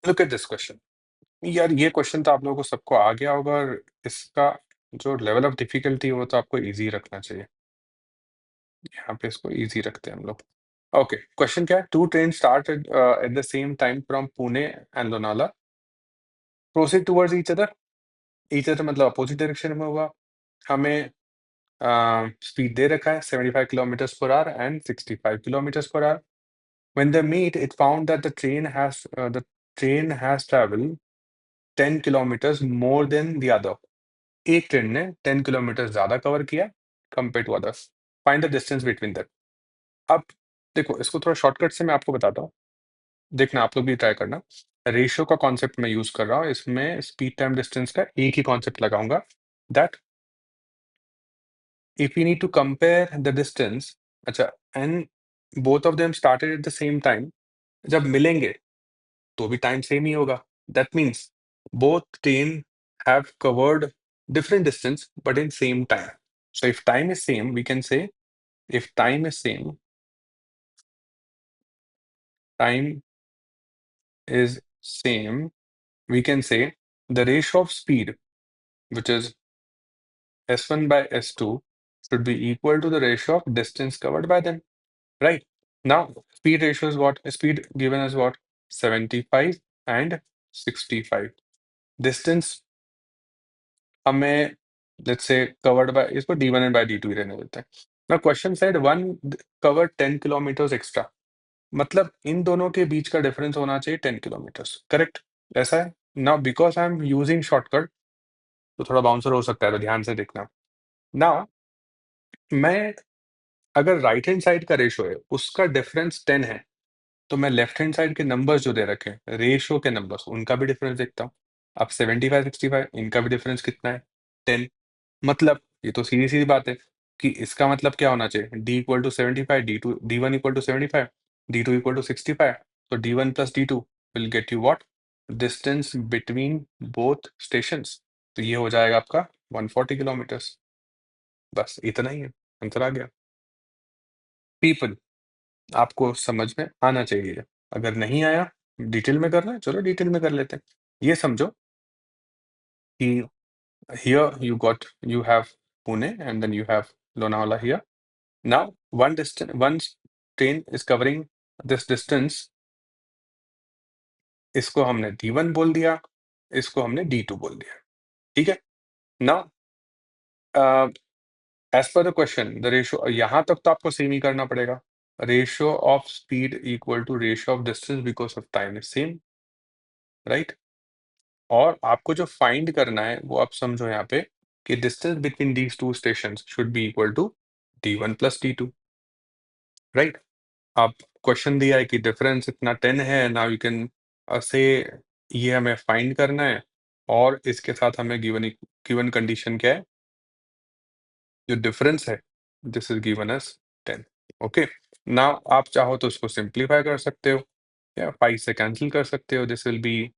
Look at this question. यार ये question तो आप लोगों को सबको आ गया होगा और इसका जो लेवल ऑफ डिफिकल्टी है वो तो आपको इजी रखना चाहिए। यहाँ पे इसको इजी रखते हैं हम लोग। ओके, क्वेश्चन क्या है? Two train start at the same time from Pune and Lonavala, proceed towards each other मतलब अपोजिट डायरेक्शन में हुआ। हमें स्पीड दे रखा है 75 kilometre per hour and 65 kilometre per hour. When they meet, it found that the train has traveled 10 kilometers more than the other. एक train ने 10 kilometre ज़्यादा cover किया compare to others. Find the distance between that. अब देखो, इसको थोड़ा shortcut से मैं आपको बताता हूँ। देखना, आप लोग भी ट्राई करना। रेशियो का कॉन्सेप्ट मैं यूज़ कर रहा हूँ। इसमें स्पीड टाइम डिस्टेंस का एक ही कॉन्सेप्ट लगाऊँगा, that if you need to compare the distance, अच्छा, and both of them started at the same time, जब मिलेंगे तो भी टाइम सेम ही होगा। That means both train have covered different distance but in same time. So if time is same, we can say if time is same, time is same, we can say the ratio of speed, which is S1 by S2, should be equal to the ratio of distance covered by them, right? Now, speed ratio is what? Speed given as what? 75 and 65. Distance हमें let's say covered by, इसको D1 and bye D2 ही रहने देते हैं। Now question said one covered 10 kilometres extra, मतलब इन दोनों के बीच का difference होना चाहिए 10 किलोमीटर्स, करेक्ट? ऐसा है। Now because I am using shortcut, तो थोड़ा बाउंसर हो सकता है, तो ध्यान से देखना। नाउ मैं अगर राइट हैंड साइड का रेशियो है, उसका डिफरेंस 10 है, तो मैं लेफ्ट हैंड साइड के नंबर्स जो दे रखे हैं, रेशियो के नंबर्स, उनका भी डिफरेंस देखता हूँ। अब 75, 65 इनका भी डिफरेंस कितना है? 10। मतलब ये तो सीधी-सीधी बात है कि इसका मतलब क्या होना चाहिए? D equal to 75, D1 equal to 75, D2 equal to 65, तो D1 plus D2 will get you what? Distance between both stations. तो ये हो जाएगा आपका 140 किलोमीटर्स। बस इतना ही है, आंसर आ गया। पीपल, आपको समझ में आना चाहिए। अगर नहीं आया, डिटेल में करना है, चलो डिटेल में कर लेते हैं। ये समझो कि here you have Pune and then you have Lonavala here. Now one train is covering this distance, इसको हमने D1 बोल दिया, इसको हमने D2 बोल दिया, ठीक है? Now as per the question, the ratio यहाँ तक तो आपको सेम ही करना पड़ेगा। Ratio of speed equal to ratio of distance because of time is same, right? और आपको जो फाइंड करना है वो आप समझो यहाँ पे कि distance between these two stations should be equal to D1 plus D2, right? आप क्वेश्चन दिया है कि डिफरेंस इतना 10 है, नाउ यू कैन से ये हमें फाइंड करना है और इसके साथ हमें गिवन कंडीशन क्या है? जो डिफरेंस है, this is given as 10। Okay, now आप चाहो तो इसको सिंप्लीफाई कर सकते हो या 5 से कैंसिल कर सकते हो। This will be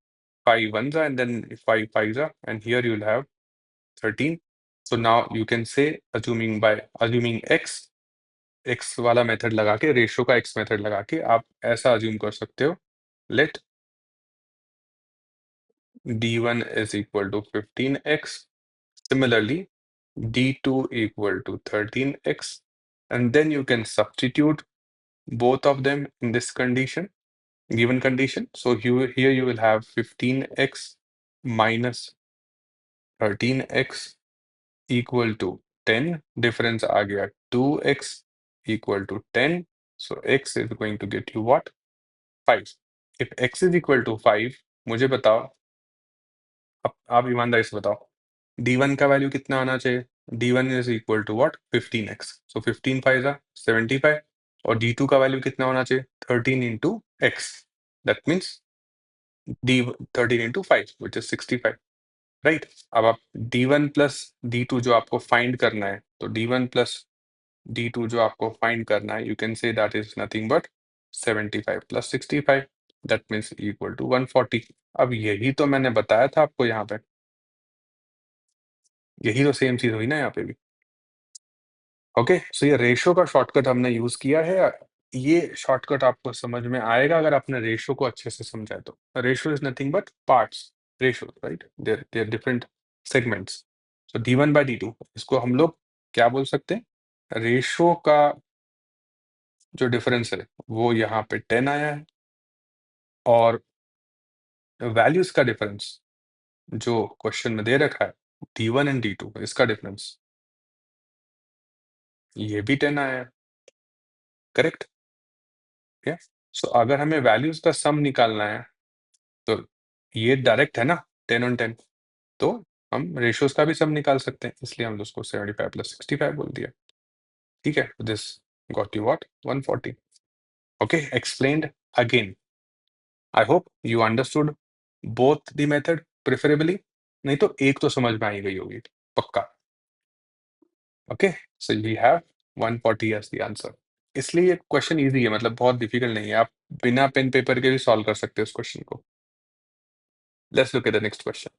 5 ones and then 5 5s and here you'll have 13. So now you can say assuming x वाला मेथड लगा के, रेशियो का x मेथड लगा के आप ऐसा अज्यूम कर सकते हो, late d1 is equal to 15x, similarly d2 equal to 13x, and then you can substitute both of them in this condition, given condition. So here you will have 15x minus 13x equal to 10, difference आ गया 2x equal to 10, so x is going to get you what? 5. If x is equal to 5, मुझे बताओ, आप ईमानदारी से बताओ, d1 का value कितना आना चाहिए? d1 is equal to what? 15x, so 15 5 75, और d2 का वैल्यू कितना होना चाहिए? 13 into x, that means d 13 into 5 which is 65, right? अब आप d1 प्लस d2 जो आपको फाइंड करना है, तो d1 प्लस d2 जो आपको फाइंड करना है, you can say that is nothing but 75 plus 65, that means equal to 140। अब यही तो मैंने बताया था आपको यहाँ पे, यही तो सेम चीज हुई ना यहाँ पे भी। ओके, सो ये रेशियो का शॉर्टकट हमने यूज किया है ये शॉर्टकट आपको समझ में आएगा अगर आपने रेशो को अच्छे से समझा है तो। Ratio is nothing but parts, ratio, right? There different segments. So d1/d2 इसको हम लोग क्या बोल सकते हैं? रेशो का जो डिफरेंस है वो यहाँ पे 10 आया है, और वैल्यूज का डिफरेंस जो क्वेश्चन में दे रखा है d1 एंड d2, इसका डिफरेंस ये भी 10 आया है, करेक्ट? सो अगर हमें वैल्यूज का सम निकालना है तो ये डायरेक्ट है ना, 10 on 10, तो हम रेशियोज का भी सम निकाल सकते हैं, इसलिए हम उसको 75 + 65 बोल दिया। ठीक है, this got you what 140। Okay, explained again. I hope you understood both the method preferably, नहीं तो एक तो समझ में आई गई होगी पक्का। Okay, so we have 140 as the answer. इसलिए ये क्वेश्चन इजी है, मतलब बहुत डिफिकल्ट नहीं है, आप बिना पेन पेपर के भी सॉल्व कर सकते हो इस क्वेश्चन को। Let's look at the next question.